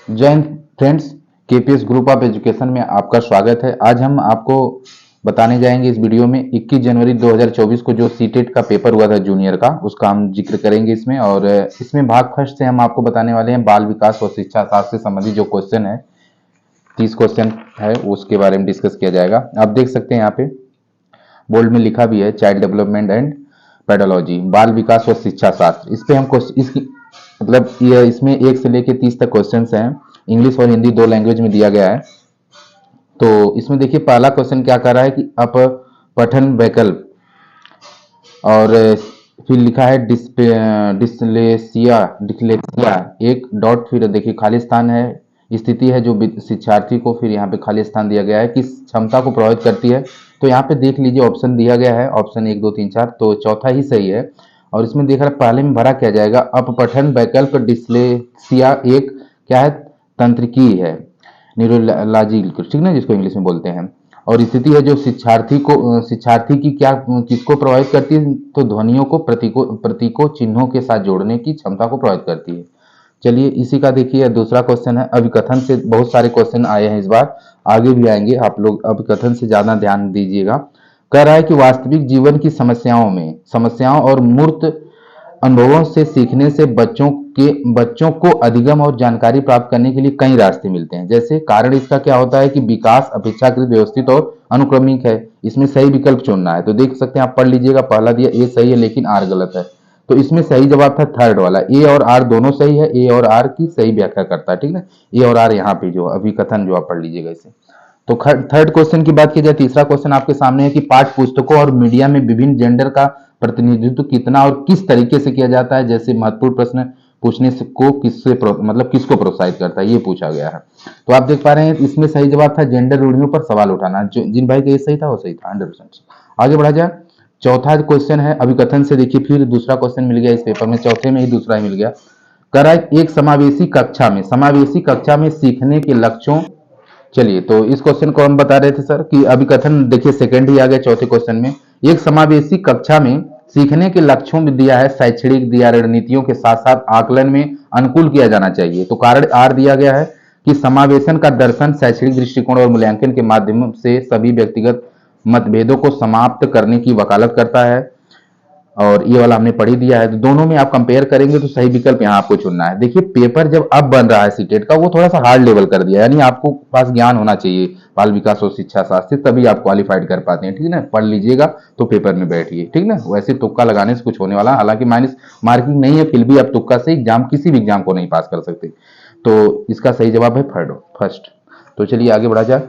जय Hind friends, KPS group of education में आपका स्वागत है। आज हम आपको बताने जाएंगे इस वीडियो में 21 जनवरी 2024 को जो सीटेट का पेपर हुआ था जूनियर का, उसका हम जिक्र करेंगे इसमें। और इसमें भाग फर्स्ट से हम आपको बताने वाले हैं बाल विकास और शिक्षा शास्त्र से संबंधित जो क्वेश्चन है, 30 क्वेश्चन है, उसके बारे में डिस्कस किया जाएगा। आप देख सकते हैं यहाँ पे बोल्ड में लिखा भी है, चाइल्ड डेवलपमेंट एंड पेडोलॉजी, बाल विकास और शिक्षा शास्त्र। इस पे हम इसकी मतलब ये इसमें 1 से लेकर 30 तक क्वेश्चन हैं। इंग्लिश और हिंदी दो लैंग्वेज में दिया गया है। तो इसमें देखिए पहला क्वेश्चन क्या कर रहा है कि अप पठन वैकल्प, और फिर लिखा है डिस्लेक्सिया डिस्लेक्सिया एक डॉट, फिर देखिए खाली स्थान है, स्थिति है जो शिक्षार्थी को, फिर यहाँ पे खाली स्थान दिया गया है किस क्षमता को प्रभावित करती है। तो यहाँ पे देख लीजिए ऑप्शन दिया गया है, ऑप्शन 1 2 3 4, तो चौथा ही सही है। और इसमें देख रहा है पहले में भरा क्या जाएगा, अपपठन वैकल्प डिस्लेक्सिया एक क्या है, तंत्रिकी है, न्यूरोलॉजिकल, ठीक ना, जिसको इंग्लिश में बोलते हैं। और स्थिति है जो शिक्षार्थी की क्या किसको प्रभावित करती है, तो ध्वनियों को प्रतीकों चिन्हों के साथ जोड़ने की क्षमता को प्रभावित करती है। चलिए इसी का देखिए दूसरा क्वेश्चन है, अभिकथन से बहुत सारे क्वेश्चन आए हैं इस बार, आगे भी आएंगे, आप लोग अभिकथन से ज्यादा ध्यान दीजिएगा। कह रहा है कि वास्तविक जीवन की समस्याओं और मूर्त अनुभवों से सीखने से बच्चों को अधिगम और जानकारी प्राप्त करने के लिए कई रास्ते मिलते हैं। जैसे कारण इसका क्या होता है कि विकास अपेक्षाकृत व्यवस्थित और अनुक्रमिक है, इसमें सही विकल्प चुनना है। तो देख सकते हैं, आप पढ़ लीजिएगा, पहला दिया ए सही है लेकिन आर गलत है। तो इसमें सही जवाब था थर्ड वाला, ए और आर दोनों सही है, ए और आर की सही व्याख्या करता है, ठीक है। ए और आर यहाँ पे जो अभिकथन जो आप पढ़ लीजिएगा इसे। तो थर्ड क्वेश्चन की बात की जाए, तीसरा क्वेश्चन आपके सामने है कि पाठ्य पुस्तकों और मीडिया में विभिन्न जेंडर का प्रतिनिधित्व कितना और किस तरीके से किया जाता है। जैसे महत्वपूर्ण प्रश्न पूछने से को किसको प्रोत्साहित करता है, ये पूछा गया है। तो आप देख पा रहे हैं इसमें सही जवाब था जेंडर रूढ़ियों पर सवाल उठाना। जो जिन भाई का ये सही था वो सही था 100%। आगे बढ़ा जाए, चौथा क्वेश्चन है अभिकथन से। देखिए फिर दूसरा क्वेश्चन मिल गया इस पेपर में, चौथे में ही दूसरा ही मिल गया। कह रहा है एक समावेशी कक्षा में सीखने के लक्ष्यों। चलिए तो इस क्वेश्चन को हम बता रहे थे सर कि अभिकथन देखिए सेकंड ही आ गया चौथे क्वेश्चन में। एक समावेशी कक्षा में सीखने के लक्ष्यों में दिया है शैक्षणिक दिया रणनीतियों के साथ साथ आकलन में अनुकूल किया जाना चाहिए। तो कारण आर दिया गया है कि समावेशन का दर्शन शैक्षणिक दृष्टिकोण और मूल्यांकन के माध्यम से सभी व्यक्तिगत मतभेदों को समाप्त करने की वकालत करता है। और ये वाला हमने पढ़ ही दिया है। तो दोनों में आप कंपेयर करेंगे तो सही विकल्प यहाँ आपको चुनना है। देखिए पेपर जब अब बन रहा है सीटेट का, वो थोड़ा सा हार्ड लेवल कर दिया, यानी आपको पास ज्ञान होना चाहिए बाल विकास और शिक्षा शास्त्र, तभी आप क्वालिफाइड कर पाते हैं, ठीक है ना। पढ़ लीजिएगा तो पेपर में बैठिए, ठीक ना। वैसे तुक्का लगाने से कुछ होने वाला, हालांकि माइनस मार्किंग नहीं है, फिर भी आप तुक्का से एग्जाम किसी भी एग्जाम को नहीं पास कर सकते। तो इसका सही जवाब है फर्स्ट। तो चलिए आगे बढ़ा जाए।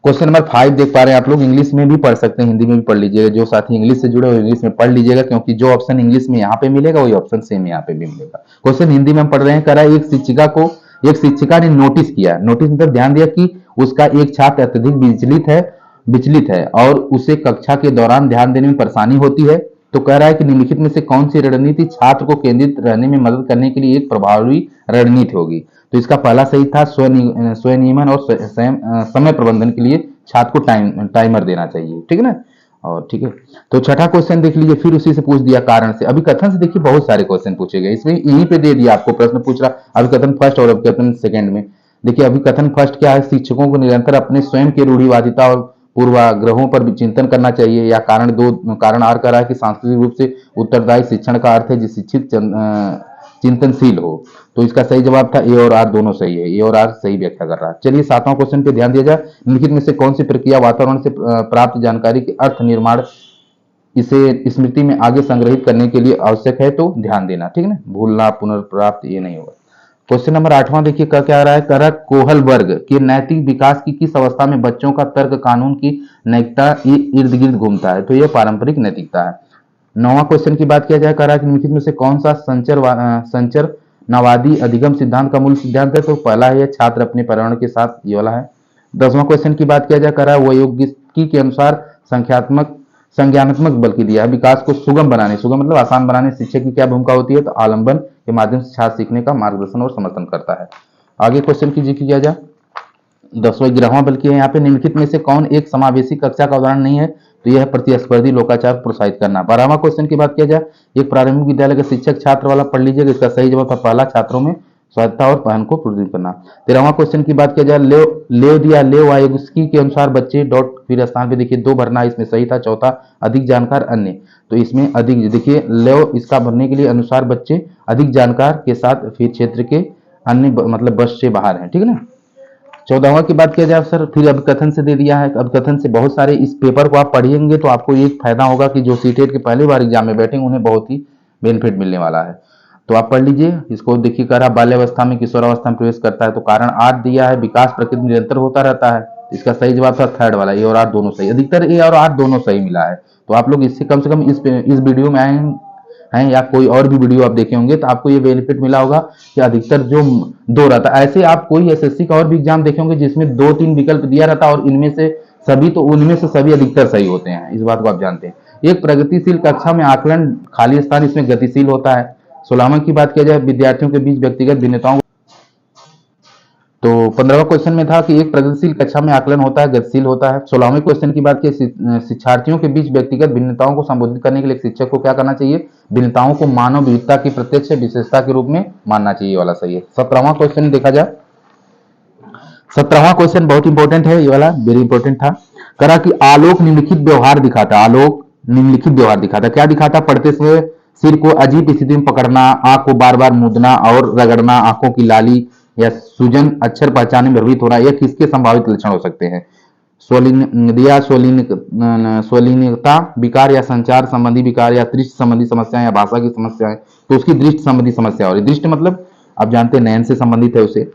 क्वेश्चन नंबर 5 देख पा रहे हैं आप लोग, इंग्लिश में भी पढ़ सकते हैं, हिंदी में भी पढ़ लीजिएगा। जो साथी इंग्लिश से जुड़े हो इंग्लिश में पढ़ लीजिएगा, क्योंकि जो ऑप्शन इंग्लिश में यहाँ पे मिलेगा वही ऑप्शन सेम यहाँ पे भी मिलेगा। क्वेश्चन हिंदी में हम पढ़ रहे हैं, करा एक शिक्षिका ने नोटिस किया, नोटिस मतलब ध्यान दिया कि उसका एक छात्र अत्यधिक विचलित है और उसे कक्षा के दौरान ध्यान देने में परेशानी होती है। तो कह रहा है कि निम्नलिखित में से कौन सी रणनीति छात्र को केंद्रित रहने में मदद करने के लिए एक प्रभावी रणनीति होगी। तो इसका पहला सही था स्वनियमन और समय प्रबंधन के लिए छात्र को टाइमर देना चाहिए, ठीक है ना। और ठीक है, तो छठा क्वेश्चन देख लीजिए, फिर उसी से पूछ दिया कारण से। अभिकथन से देखिए बहुत सारे क्वेश्चन पूछे गए, इसमें यहीं पे दे दिया आपको प्रश्न पूछ रहा अभिकथन फर्स्ट और अभिकथन सेकंड में। देखिए अभिकथन फर्स्ट क्या है, शिक्षकों को निरंतर अपने स्वयं के रूढ़िवादिता और पूर्वाग्रहों पर भी चिंतन करना चाहिए। या कारण आर कर रहा है कि सांस्कृतिक रूप से उत्तरदायी शिक्षण का अर्थ है जिस शिक्षित चिंतनशील हो। तो इसका सही जवाब था ए और आर दोनों सही है, ए और आर सही व्याख्या कर रहा है। चलिए सातवां क्वेश्चन पे ध्यान दिया जाए, निम्नलिखित में से कौन सी प्रक्रिया वातावरण से प्राप्त जानकारी के अर्थ निर्माण इसे स्मृति में आगे संग्रहित करने के लिए आवश्यक है। तो ध्यान देना, ठीक है ना, भूलना पुनर्प्राप्त ये नहीं होगा। क्वेश्चन नंबर 8वां देखिए क्या आ रहा है, कर कोहल वर्ग के नैतिक विकास की किस अवस्था में बच्चों का तर्क कानून की नैतिकता इर्द गिर्द घूमता है। तो यह पारंपरिक नैतिकता है। 9वां क्वेश्चन की बात किया जाए, कह रहा है कि निम्नलिखित में से कौन सा संचरनावादी अधिगम सिद्धांत का मूल सिद्धांत है। तो पहला है छात्र अपने पर्यावरण के साथ, ये वाला है। 10वां क्वेश्चन की बात किया जाए, कह रहा है वयोगिकी के अनुसार संज्ञानात्मक बल की दिया है विकास को सुगम मतलब आसान बनाने शिक्षक की क्या भूमिका होती है। तो आलंबन के माध्यम से छात्र सीखने का मार्गदर्शन और समर्थन करता है। आगे क्वेश्चन की जिक्र किया जाए, 10वां 11वां बल्कि है यहाँ पे, निम्नलिखित में से कौन एक समावेशी कक्षा का उदाहरण नहीं है। तो यह है प्रतिस्पर्धी लोकाचार प्रोत्साहित करना। 12वां क्वेश्चन की बात किया जाए, एक प्रारंभिक विद्यालय का शिक्षक छात्र वाला पढ़ लीजिएगा, इसका सही जवाब था पहला छात्रों में स्वायत्तता और पहन को प्रोत्साहित करना। 13वां क्वेश्चन की बात किया जाए, लेव दिया लेव वायोस्की के अनुसार बच्चे डॉट फिर स्थान पे देखिए 2 भरना, इसमें सही था। चौथा अधिक जानकार अन्य, तो इसमें अधिक देखिए लेव इसका भरने के लिए अनुसार बच्चे अधिक जानकार के साथ फिर क्षेत्र के अन्य मतलब बस से बाहर है, ठीक है ना। 14वां की बात किया जाए सर, फिर अभिकथन से दे दिया है। अभिकथन से बहुत सारे इस पेपर को आप पढ़िएंगे तो आपको एक फायदा होगा कि जो सीटेट के पहली बार एग्जाम में बैठेंगे उन्हें बहुत ही बेनिफिट मिलने वाला है। तो आप पढ़ लीजिए इसको। देखिए कह रहा बाल्यावस्था में किशोरावस्था में प्रवेश करता है, तो कारण 8 दिया है। विकास प्रकृति में निरंतर होता रहता है, इसका सही जवाब था थर्ड वाला, ए और आर दोनों सही। अधिकतर ए और आर दोनों सही मिला है। तो आप लोग इससे कम से कम इस वीडियो में आए हैं या कोई और भी वीडियो आप देखे होंगे तो आपको ये बेनिफिट मिला होगा कि अधिकतर जो दो रहता है, ऐसे आप कोई एसएससी का और भी एग्जाम देखे होंगे जिसमें 2-3 विकल्प दिया रहता है और इनमें से सभी तो उनमें से सभी अधिकतर सही होते हैं, इस बात को आप जानते हैं। एक प्रगतिशील कक्षा में आकलन खाली स्थान इसमें गतिशील होता है। 16वां की बात किया जाए, विद्यार्थियों के बीच व्यक्तिगत भिन्नताओं, तो 15वां क्वेश्चन में था कि एक प्रगतिशील कक्षा में आकलन होता है, गतिशील होता है। 16वें क्वेश्चन की बात की, शिक्षार्थियों के बीच व्यक्तिगत भिन्नताओं को संबोधित करने के लिए शिक्षक को क्या करना चाहिए, भिन्नताओं को मानव विविधता की प्रत्यक्ष विशेषता के रूप में मानना चाहिए, वाला सही है। 17वां क्वेश्चन देखा जाए, 17वां क्वेश्चन बहुत इंपॉर्टेंट है, ये वाला वेरी इंपॉर्टेंट था। करा कि आलोक निम्नलिखित व्यवहार दिखाता, आलोक निम्नलिखित व्यवहार दिखाता, क्या दिखाता, पढ़ते समय सिर को अजीब स्थिति में पकड़ना, आंख को बार बार मूंदना और रगड़ना, आंखों की लाली या सूजन, अक्षर पहचानने में भ्रमित होना, यह किसके संभावित लक्षण हो सकते हैं। स्वलीनता विकार या संचार संबंधी विकार या दृष्टि संबंधी समस्याएं या भाषा की समस्याएं, तो उसकी दृष्टि संबंधी समस्या हो रही। दृष्टि मतलब आप जानते हैं नयन से संबंधित है उसे,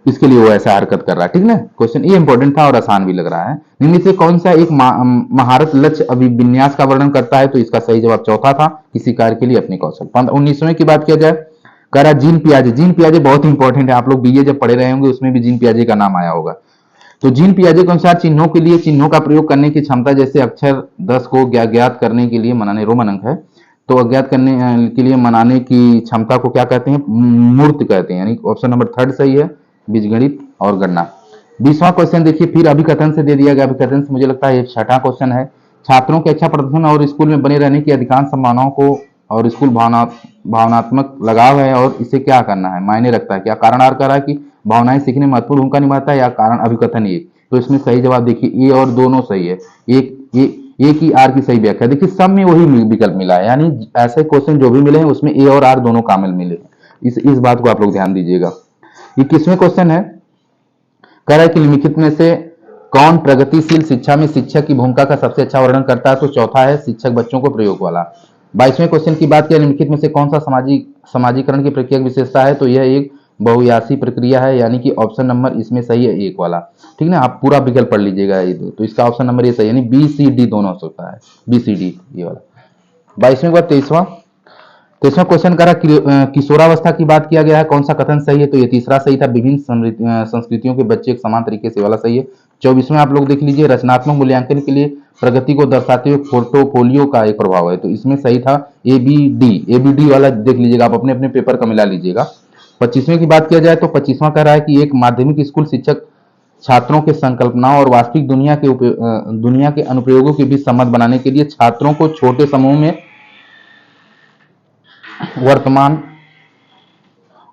इसके लिए वो ऐसा हरकत कर रहा है, ठीक ना। क्वेश्चन ये इंपॉर्टेंट था और आसान भी लग रहा है। निम्न से कौन सा एक महारत लक्ष्य अभिविन्यास का वर्णन करता है, तो इसका सही जवाब चौथा था, किसी कार्य के लिए अपने कौशल। 19वें की बात किया जाए, कह रहा जीन पियाजे, जीन पियाजे बहुत इंपॉर्टेंट है, आप लोग बीए जब पढ़े रहे होंगे उसमें भी जीन पियाजे का नाम आया होगा। तो जीन पियाजे के अनुसार चिन्हों के लिए चिन्हों का प्रयोग करने की क्षमता, जैसे अक्षर 10 को ज्ञात करने के लिए मनाने, रोमन अंक है तो अज्ञात करने के लिए मनाने की क्षमता को क्या कहते हैं, मूर्त कहते हैं, यानी ऑप्शन नंबर 3 सही है, बीजगणित और गणना। 20वां क्वेश्चन देखिए, फिर अभिकथन से दे दिया गया। अभिकथन से मुझे लगता है ये 6ठा क्वेश्चन है। छात्रों के अच्छा प्रदर्शन और स्कूल में बने रहने की अधिकांश संभावनाओं को और स्कूल भावनात्मक लगाव है और इसे क्या करना है, मायने रखता है क्या। कारण आर कह रहा है कि भावनाएं सीखने में महत्वपूर्ण भूमिका निभाता है, या कारण अभिकथन ए, तो इसमें सही जवाब देखिए ए और दोनों सही है। एक ही आर की सही व्याख्या, देखिए सब में वही विकल्प मिला है, यानी ऐसे क्वेश्चन जो भी मिले हैं उसमें ए और आर दोनों कामिल मिले हैं, इस बात को आप लोग ध्यान दीजिएगा। 21वें क्वेश्चन है, कह रहा है कि निम्नलिखित में से कौन प्रगतिशील शिक्षा में शिक्षक की भूमिका का सबसे अच्छा वर्णन करता है, तो चौथा है शिक्षक बच्चों को प्रयोग वाला। 22वें क्वेश्चन की बात किया, निम्नलिखित में से कौन सा समाजीकरण की प्रक्रिया की विशेषता है, तो यह एक बहुयासी प्रक्रिया है, यानी कि ऑप्शन नंबर इसमें सही है, एक वाला, ठीक ना। आप पूरा विकल्प पढ़ लीजिएगा ये दो, तो इसका ऑप्शन नंबर ये सही, यानी बी सी डी दोनों हो सकता है, बी सी डी ये वाला। 22वें के बाद 23वां क्वेश्चन करा किशोरावस्था की बात किया गया है, कौन सा कथन सही है, तो ये तीसरा सही था, विभिन्न संस्कृतियों के बच्चे एक समान तरीके से, वाला सही है। 24वें आप लोग देख लीजिए, रचनात्मक मूल्यांकन के लिए प्रगति को दर्शाते हुए पोर्टफोलियो का एक प्रभाव है, तो इसमें सही था एबीडी वाला देख लीजिएगा, आप अपने अपने पेपर का मिला लीजिएगा। 25वें की बात किया जाए तो 25वां कह रहा है कि एक माध्यमिक स्कूल शिक्षक छात्रों के संकल्पनाओं और वास्तविक दुनिया के अनुप्रयोगों के बीच संबंध बनाने के लिए छात्रों को छोटे समूह में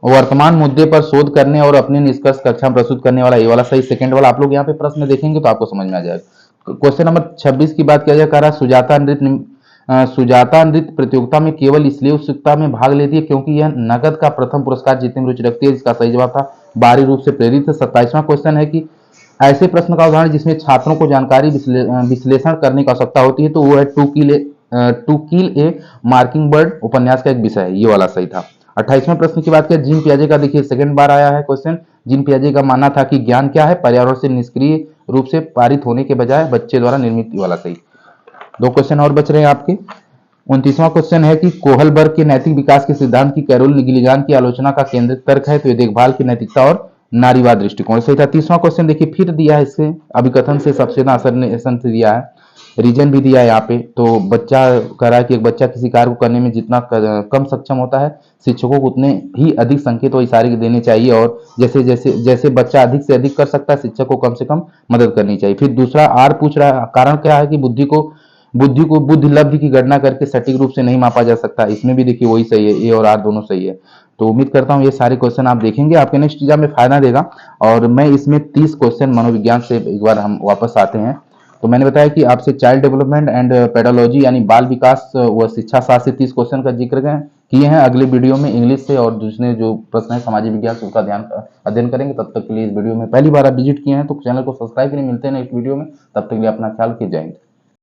वर्तमान मुद्दे पर शोध करने और अपने निष्कर्ष कक्षा में प्रस्तुत करने वाला, ये वाला सही। सेकंड वाला आप लोग यहाँ पे प्रश्न देखेंगे तो आपको समझ में आ जाएगा। क्वेश्चन नंबर 26 की बात किया जाए, कह रहा सुजाता नृत्य प्रतियोगिता में केवल इसलिए उत्सुकता में भाग लेती है क्योंकि यह नगद का प्रथम पुरस्कार जीतने में रुचि रखती है, इसका सही जवाब था बाहरी रूप से प्रेरित है। 27वां क्वेश्चन है कि ऐसे प्रश्न का उदाहरण जिसमें छात्रों को जानकारी विश्लेषण करने की आवश्यकता होती है, तो वो है to kill a mockingbird उपन्यास का एक विषय है, ये वाला सही था। 28वें प्रश्न की बात करें, जीन पियाजे का देखिए सेकंड बार आया है क्वेश्चन। जीन पियाजे का मानना था कि ज्ञान क्या है, पर्यावरण से निष्क्रिय रूप से पारित होने के बजाय बच्चे द्वारा निर्मित, वाला सही। 2 क्वेश्चन और बच रहे हैं आपके। 29वां क्वेश्चन है कि कोहलबर्ग के नैतिक विकास के सिद्धांत की कैरोल गिलिगान की आलोचना का केंद्रित तर्क है, तो ये देखभाल की नैतिकता और नारीवाद दृष्टिकोण सही था। 30वां क्वेश्चन देखिए फिर दिया है, इससे अभिकथन से सबसे ज्यादा असर दिया है, रीजन भी दिया है यहाँ पे। तो बच्चा कह रहा है कि एक बच्चा किसी कार्य को करने में जितना कम सक्षम होता है, शिक्षकों को उतने ही अधिक संकेत और इशारे देने चाहिए, और जैसे बच्चा अधिक से अधिक कर सकता है, शिक्षक को कम से कम मदद करनी चाहिए। फिर दूसरा आर पूछ रहा है, कारण क्या है कि बुद्धि लब्धि की गणना करके सटीक रूप से नहीं मापा जा सकता, इसमें भी देखिए वही सही है, ए और आर दोनों सही है। तो उम्मीद करता हूँ ये सारे क्वेश्चन आप देखेंगे, आपके नेक्स्ट एग्जाम में फायदा देगा। और मैं इसमें 30 क्वेश्चन मनोविज्ञान से एक बार हम वापस आते हैं। तो मैंने बताया कि आपसे चाइल्ड डेवलपमेंट एंड पेडोलॉजी यानी बाल विकास व शिक्षा शास्त्र से 30 क्वेश्चन का जिक्र किए हैं। अगले वीडियो में इंग्लिश से और दूसरे जो प्रश्न है सामाजिक विज्ञान से उसका अध्ययन करेंगे। तब तक के लिए इस वीडियो में पहली बार आप विजिट किए हैं तो चैनल को सब्सक्राइब करें। मिलते हैं नेक्स्ट वीडियो में, तब तक के लिए अपना ख्याल रखिए। जय हिंद।